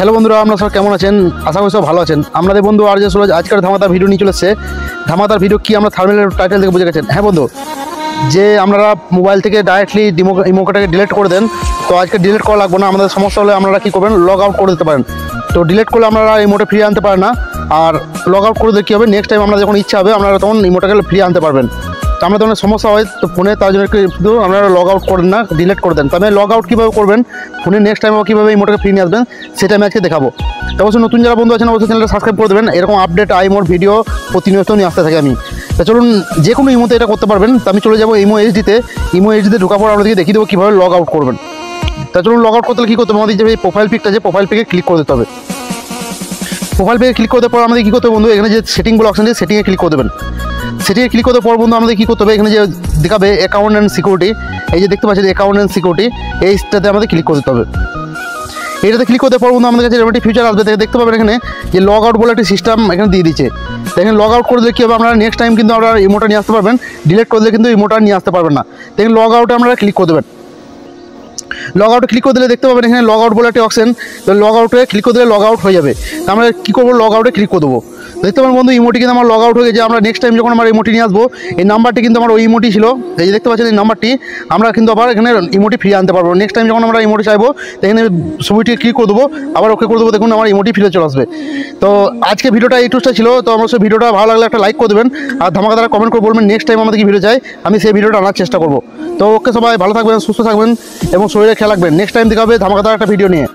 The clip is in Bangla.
হ্যালো বন্ধুরা, আপনারা সব কেমন আছেন? আশা করি সব ভালো আছেন। আমাদের বন্ধু আরজে সুরজ আজকের ধামাদার ভিডিও নিয়ে চলেছে। ধামাদার ভিডিও কি আমরা থাম্বনেলের টাইটেল থেকে বুঝে গেছেন। হ্যাঁ বন্ধু, যে আপনারা মোবাইল থেকে ডাইরেক্টলি ইমোটাকে ডিলিট করে দেন, তো আজকে ডিলিট করা লাগবে না। আমাদের সমস্যা হলে আপনারা কী করবেন, লগ আউট করে দিতে পারেন। তো ডিলিট করলে আপনারা ইমোটে ফিরিয়ে আনতে পারেন না, আর লগ আউট করে দিলে কী হবে, নেক্সট টাইম আপনারা যখন ইচ্ছা হবে আপনারা তখন ইমোটাকে ফিরিয়ে আনতে পারবেন। তো আমরা তখন সমস্যা হয় তো ফোনে, তার জন্য শুধু আপনারা লগ আউট করেন না, ডিলিট করে দেন। তবে লগ আউট কীভাবে করবেন, ফোনে নেক্সট টাইম কীভাবে ইমোটাকে ফিরিয়ে নিয়ে আসবেন, সেটা আমি আজকে দেখাবো। তো অবশ্যই নতুন যারা বন্ধু আছেন অবশ্যই চ্যানেলটা সাবস্ক্রাইব করে দেবেন। এরকম আপডেট আইমোর ভিডিও প্রতিনিয়ত নিয়ে আসতে থাকি আমি। তো চলুন, যে কোনো ইমোতে এটা করতে পারবেন। তো আমি চলে যাবো ইমো এইচডিতে। ইমো এইচডিতে ঢোকার পর আপনাদেরকে দেখিয়ে দেবো কীভাবে লগ আউট করবেন। তা চলুন, লগ আউট করতে কী করতে হবে, আমাদের যে প্রোফাইল পিকটা, যে প্রোফাইল পিকে ক্লিক করে দিতে হবে। প্রোফাইল পেজে ক্লিক করতে পর আমাদের কী করতে হবে বন্ধু, এখানে যে সেটিংগুলো অপশন আছে সেটিংয়ে ক্লিক করে দেবেন। সেটিংয়ে ক্লিক করতে পর বন্ধু আমাদের কী করতে হবে, এখানে যে দেখাবে অ্যাকাউন্ট অ্যান্ড সিকিউরিটি, এই যে দেখতে পাচ্ছেন অ্যাকাউন্ট অ্যান্ড সিকিউরিটি, এইটাতে আমাদের ক্লিক করে দিতে হবে। এইটাতে ক্লিক করতে পর বন্ধু আমাদের কাছে একটি ফিচার আসবে, দেখতে পাবেন এখানে যে লগ আউট বলে একটি সিস্টেম এখানে দিয়ে দিচ্ছে। দেখেন লগ আউট করে দিলে কী হবে, আপনারা নেক্সট টাইম কিন্তু আপনারা ইমোটা নিয়ে আসতে পারবেন। ডিলিট করে দিলে কিন্তু ইমোটা নিয়ে আসতে পারবেন না। দেখেন লগ আউটে আপনারা ক্লিক করে দেবেন। লগ আউটে ক্লিক করে দিলে দেখতে পাবেন এখানে লগ আউট বলে একটা অপশন, তো লগ আউটে ক্লিক করে দিলে লগ আউট হয়ে যাবে। তো আমরা কী করবো, লগ আউটে ক্লিক করে দেবো। দেখতে পাবেন বন্ধু ইমোটি কিন্তু আমার লগ আউট হয়ে গেছে। আমরা নেক্সট টাইম যখন আমরা ইমোটি নিয়ে আসবো, এই নাম্বারটি কিন্তু আমার ওই ইমোটি ছিল, এই যে দেখতে পাচ্ছেন এই নাম্বারটি, আমরা কিন্তু আবার এখানে ইমোটি ফিরিয়ে আনতে পারবো। নেক্সট টাইম যখন আমরা ইমোটি চাইবো, এখানে ছবিটি ক্লিক করে দেবো, আবার ওকে করে দেবো, দেখুন আমার ইমোটি ফিরে চলে আসবে। তো আজকে ভিডিওটা এইটুকটা ছিল। তো অবশ্যই ভিডিওটা ভালো লাগলে একটা লাইক করে দেবেন, আর ধামাকাদার কমেন্ট করে বলবেন নেক্সট টাইম আমাদের কি ভিডিও চাই, আমি সেই ভিডিওটা আনার চেষ্টা করবো। তো ওকে, সবাই ভালো থাকবেন, সুস্থ থাকবেন এবং শরীরে খেয়াল রাখবেন। নেক্সট টাইম দেখা হবে ধামাকাদার একটা ভিডিও নিয়ে।